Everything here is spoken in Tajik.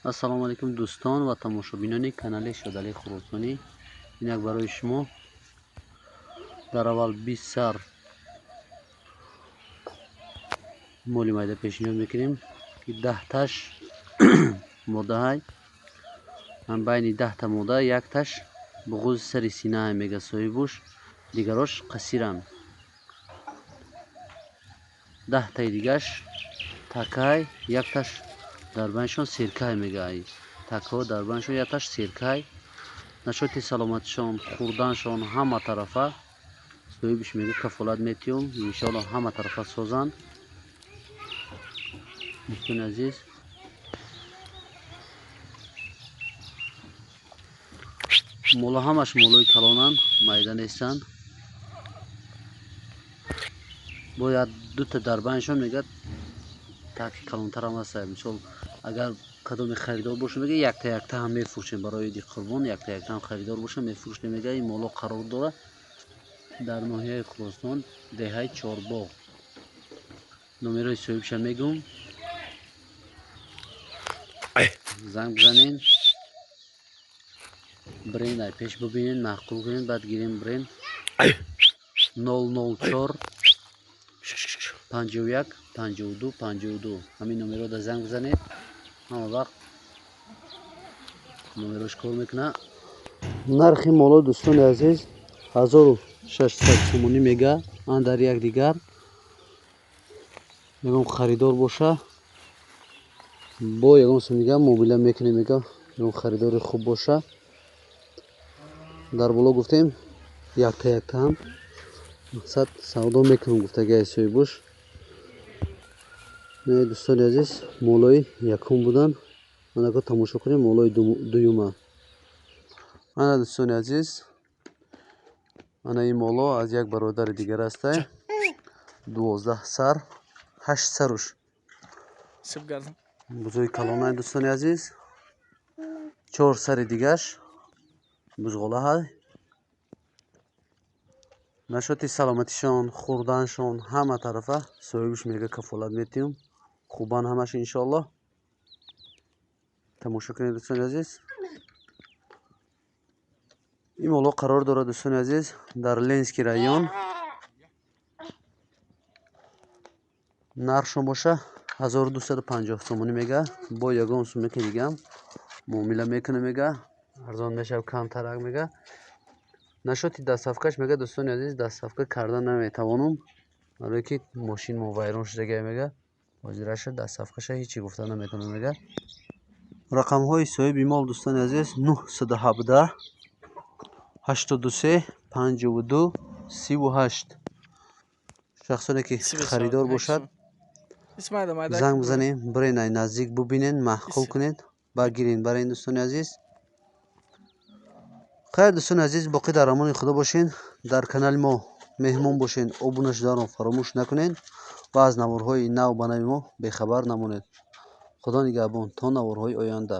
ассалому алайкум дӯстон ва тамошобинони канали Шодали Хуросонӣ. Инак барои шумо дар аввал 20 сар моли майда пешниҳод мекунем ки 10таш мода ҳай. Ан байни 10та мода якташ буғузи сари сина мега соҳибуш, дигарош қасиран. 10таи дигаш такай, якташ дар байншон серкай мегай. Такҳо дар байншон якташ серкай. Нашоти саломатишон, хурданшон ҳама тарафа соҳибиш мега кафолат метиём. Иншоалло ҳама тарафа созанд. дӯстони азиз, мола ҳамаш молои калонанд, майда нестанд. бояд дута дар байншон мега таки калонтар ҳам ҳастад. мисол агар кадоме харидор боша мега якта ҳам мефурӯшем. барои иди қурбон якта ҳам харидор боша мефурӯшем мега. ин моло қарор дорад дар ноҳияи Хуросон, деҳаи Чорбоғ. номерои соҳибиша мегум, занг бизанен, бренд ай пеш бубинен, маъқул кунен, баъд гирем бренд 004 51 52 52. ҳамин номерода занг бизанед, ҳама вақт номерош кор мекунад. нархи моло дӯстони азиз 1600 сомонӣ мега. ан дар як дигар ягон харидор боша бо ягон сум дига муомила мекунем мега. ягон харидори хуб боша. дар боло гуфтем якта ҳам мақсад савдо мекунем гуфтагиаи соҳибуш. дӯстони азиз, молои якум будан. анако тамошо кунем молои дуюма. ана дӯстони азиз, ана ин моло аз як бародари дигар ҳастай. 12 сар 8 саруш бузои калонай дӯстони азиз. 4 сари дигаш бузғола ҳай. нашоти саломатишон, хурданшон ҳама тарафа соҳибиш мега кафолат метиём. хубан ҳамаш иншоалло. тамошо кунед дӯстони азиз. ин моло қарор дорад дӯстони азиз дар Ленский район. нархшон боша 1250 сомонӣ мега. бо ягон сумаки дигам муомила мекунем мега. арзон мешав, камтарак мега. нашоти дастсафкаш мега дӯстони азиз, дастсафка карда наметавонам, барое ки мошин мо вайрон шудагия мега. ҳозираша дастсафкаша ҳичи гуфта наметавонам мега. рақамҳои соҳиби мол дӯстони азиз 917 83 52 38. шахсоне ки харидор бошад занг бизанем, бренай наздик бубинен, маҳқул кунед, багирен барен дӯстони азиз. хайр дӯстони азиз, боқӣ дар амони худо бошен. дар канали мо меҳмон бошен, обуна шуданро фаромӯш накунед ва аз наворҳои нав ба нави мо бехабар намонед. худо нигаҳбон то наворҳои оянда.